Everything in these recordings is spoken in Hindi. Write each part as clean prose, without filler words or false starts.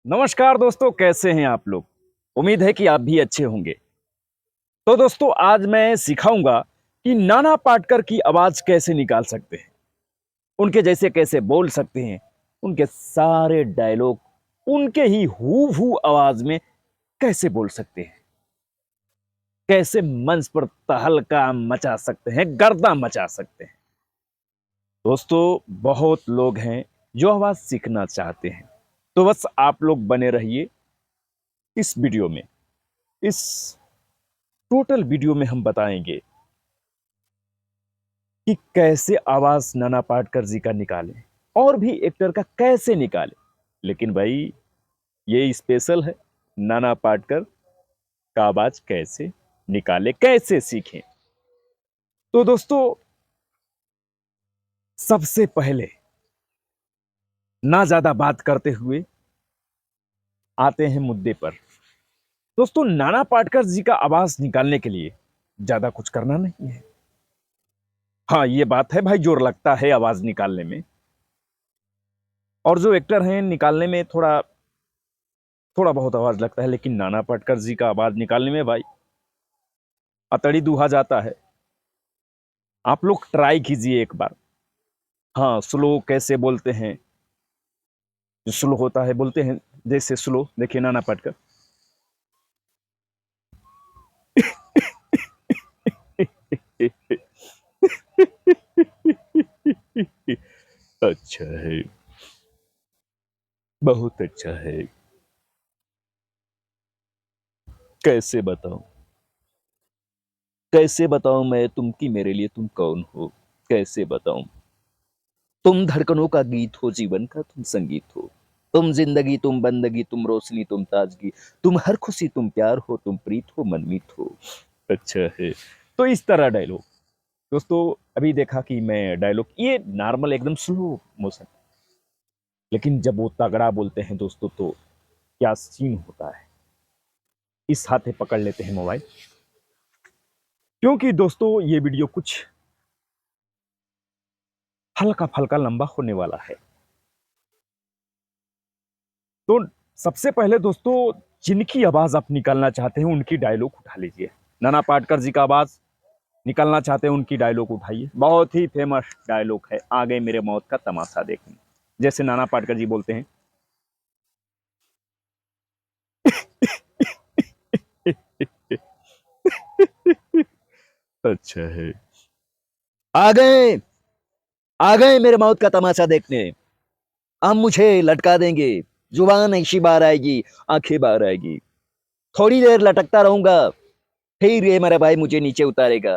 नमस्कार दोस्तों, कैसे हैं आप लोग। उम्मीद है कि आप भी अच्छे होंगे। तो दोस्तों, आज मैं सिखाऊंगा कि नाना पाटेकर की आवाज कैसे निकाल सकते हैं, उनके जैसे कैसे बोल सकते हैं, उनके सारे डायलॉग उनके ही हूबहू आवाज में कैसे बोल सकते हैं, कैसे मंच पर तहलका मचा सकते हैं, गर्दा मचा सकते हैं। दोस्तों, बहुत लोग हैं जो आवाज सीखना चाहते हैं, तो बस आप लोग बने रहिए इस वीडियो में। इस टोटल वीडियो में हम बताएंगे कि कैसे आवाज नाना पाटेकर जी का निकालें और भी एक्टर का कैसे निकालें। लेकिन भाई, ये स्पेशल है, नाना पाटेकर का आवाज कैसे निकाले, कैसे सीखें। तो दोस्तों, सबसे पहले ना ज्यादा बात करते हुए आते हैं मुद्दे पर। दोस्तों, नाना पाटेकर जी का आवाज निकालने के लिए ज्यादा कुछ करना नहीं है। हाँ, ये बात है भाई, जोर लगता है आवाज निकालने में, और जो एक्टर हैं निकालने में थोड़ा थोड़ा बहुत आवाज लगता है, लेकिन नाना पाटेकर जी का आवाज निकालने में भाई अतड़ी दुहा जाता है। आप लोग ट्राई कीजिए एक बार। हाँ, स्लो कैसे बोलते हैं, जो स्लो होता है बोलते हैं, जैसे स्लो देखिए नाना पाटेकर। अच्छा है, बहुत अच्छा है। कैसे बताऊं, कैसे बताऊं मैं तुम कि मेरे लिए तुम कौन हो। कैसे बताऊं, तुम धड़कनों का गीत हो, जीवन का तुम संगीत हो। तुम जिंदगी, तुम बंदगी, तुम रोशनी, तुम ताजगी, तुम हर खुशी, तुम प्यार हो, तुम प्रीत हो, मनमीत हो। अच्छा है। तो इस तरह डायलॉग। दोस्तों, अभी देखा कि मैं डायलॉग ये नॉर्मल एकदम स्लो मोशन, लेकिन जब वो तगड़ा बोलते हैं दोस्तों, तो क्या सीन होता है। इस हाथे पकड़ लेते हैं मोबाइल, क्योंकि दोस्तों ये वीडियो कुछ हल्का फल्का लंबा होने वाला है। तो सबसे पहले दोस्तों, जिनकी आवाज आप निकालना चाहते हैं उनकी डायलॉग उठा लीजिए। नाना पाटेकर जी का आवाज निकालना चाहते हैं, उनकी डायलॉग उठाइए। बहुत ही फेमस डायलॉग है, आ गए मेरे मौत का तमाशा देखने। जैसे नाना पाटेकर जी बोलते हैं, अच्छा है। आ गए, आ गए मेरे मौत का तमाशा देखने। अब मुझे लटका देंगे, जुबान ऐसी बार आएगी, आंखें बाहर आएगी। थोड़ी देर लटकता रहूंगा, फिर ये मेरा भाई मुझे नीचे उतारेगा।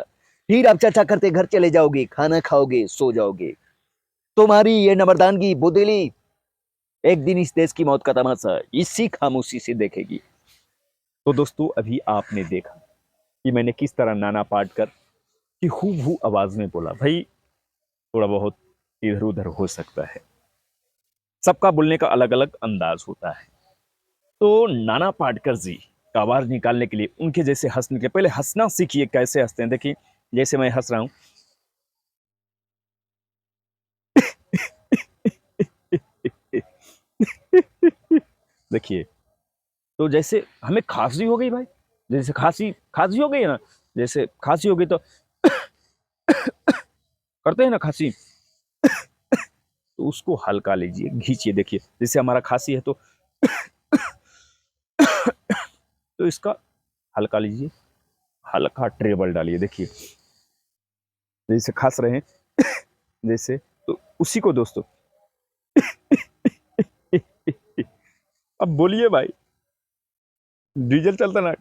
फिर आप चर्चा करते घर चले जाओगे, खाना खाओगे, सो जाओगे। तुम्हारी ये नमर्दानगी बुदली एक दिन इस देश की मौत का तमाशा इसी खामोशी से देखेगी। तो दोस्तों, अभी आपने देखा कि मैंने किस तरह नाना पाटेकर की हूबहू आवाज में बोला। भाई, थोड़ा बहुत इधर उधर हो सकता है, सबका बोलने का अलग अलग अंदाज होता है। तो नाना पाटेकर जी का आवाज निकालने के लिए उनके जैसे हंसने के पहले हंसना सीखिए। कैसे हंसते हैं देखिए, जैसे मैं हंस रहा हूं। देखिए, तो जैसे हमें खांसी हो गई भाई, जैसे खांसी खांसी हो गई है ना, जैसे खांसी हो गई तो करते हैं ना खांसी, तो उसको हल्का लीजिए, खींचिए। देखिए, जैसे हमारा खांसी है तो इसका हल्का लीजिए, हल्का ट्रेबल डालिए। देखिए, जैसे खांस रहे हैं जैसे, तो उसी को दोस्तों अब बोलिए भाई, डीजल चलता ना,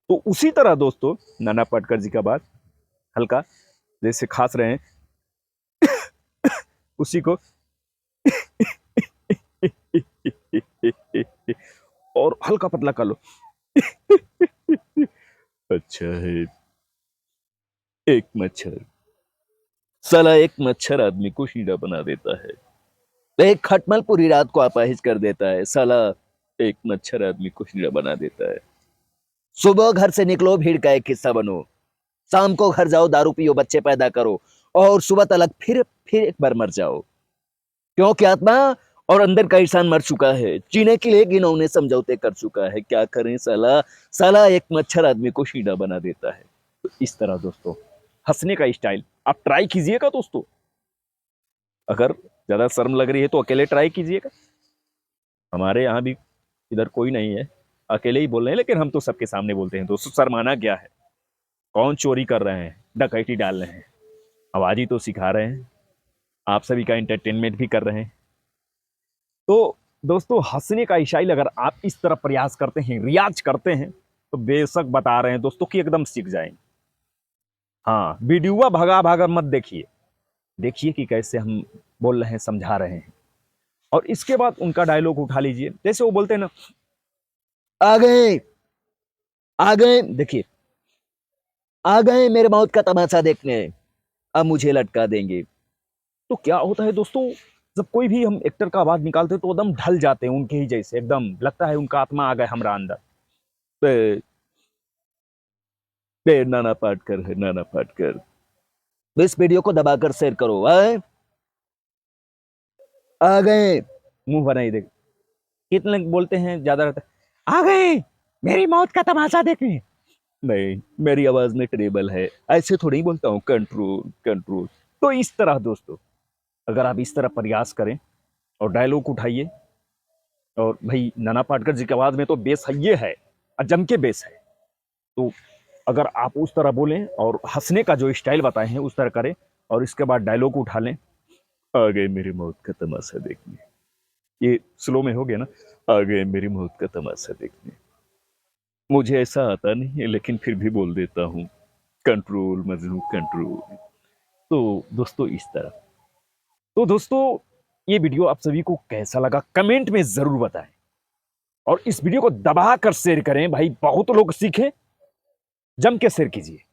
तो उसी तरह दोस्तों नाना पाटेकर जी का बात हल्का, जैसे खांस रहे हैं उसी को और हल्का पतला कर लो। अच्छा है। एक मच्छर, साला एक मच्छर आदमी को हीरा बना देता है। एक खटमल पूरी रात को अपाहिज कर देता है। साला एक मच्छर आदमी को हीरा बना देता है। सुबह घर से निकलो, भीड़ का एक हिस्सा बनो। शाम को घर जाओ, दारू पियो, बच्चे पैदा करो, और सुबह तलक फिर एक बार मर जाओ। क्योंकि आत्मा और अंदर का इंसान मर चुका है, जीने के लिए घिनौने समझौते कर चुका है। क्या करें साला, साला एक मच्छर आदमी को शीड़ा बना देता है। तो इस तरह दोस्तों हंसने का स्टाइल आप ट्राई कीजिएगा दोस्तों। अगर ज्यादा शर्म लग रही है तो अकेले ट्राई कीजिएगा। हमारे यहाँ भी इधर कोई नहीं है, अकेले ही बोल रहे हैं, लेकिन हम तो सबके सामने बोलते हैं दोस्तों। शर्माना क्या है, कौन चोरी कर रहे हैं, डकैती डाल रहे हैं, आवाज ही तो सिखा रहे हैं, आप सभी का एंटरटेनमेंट भी कर रहे हैं। तो दोस्तों हंसने का स्टाइल अगर आप इस तरह प्रयास करते हैं, रियाज करते हैं, तो बेशक बता रहे हैं दोस्तों कि एकदम सीख जाएंगे। हाँ, वीडियो भगा भागा मत देखिए, देखिए कि कैसे हम बोल रहे हैं, समझा रहे हैं, और इसके बाद उनका डायलॉग उठा लीजिए। जैसे वो बोलते हैं ना, आ गए, आ गए, देखिए, आ गए मेरे मौत का तमाशा देखने, अब मुझे लटका देंगे। तो क्या होता है दोस्तों, जब कोई भी हम एक्टर का आवाज निकालते हैं तो एकदम ढल जाते हैं उनके ही जैसे, एकदम लगता है उनका आत्मा आ गया हमारा अंदर। बे, बे नाना पाटकर है, नाना पाटकर। इस वीडियो को दबाकर शेयर करो। आ गए, मुंह बनाई देख, कितने बोलते हैं, ज्यादा रहता है आ गए मेरी मौत का तमाशा देखने। नहीं, मेरी आवाज में ट्रेबल है, ऐसे थोड़ी ही बोलता हूँ, कंट्रोल कंट्रोल। तो इस तरह दोस्तों अगर आप इस तरह प्रयास करें और डायलॉग उठाइए, और भाई नाना पाटेकर जी की आवाज में तो बेस है, ये है अजम के बेस है। तो अगर आप उस तरह बोलें और हंसने का जो स्टाइल बताए हैं उस तरह करें, और इसके बाद डायलॉग उठा लें, आ गए मेरी मौत का तमाशा देखने, ये स्लो में हो गया ना, आ गए मेरी मौत का तमाशा देखने। मुझे ऐसा आता नहीं है लेकिन फिर भी बोल देता हूँ, कंट्रोल मजनू कंट्रोल। तो दोस्तों इस तरह। तो दोस्तों ये वीडियो आप सभी को कैसा लगा कमेंट में जरूर बताएं, और इस वीडियो को दबा कर शेयर करें भाई, बहुत लोग सीखें, जम के शेयर कीजिए।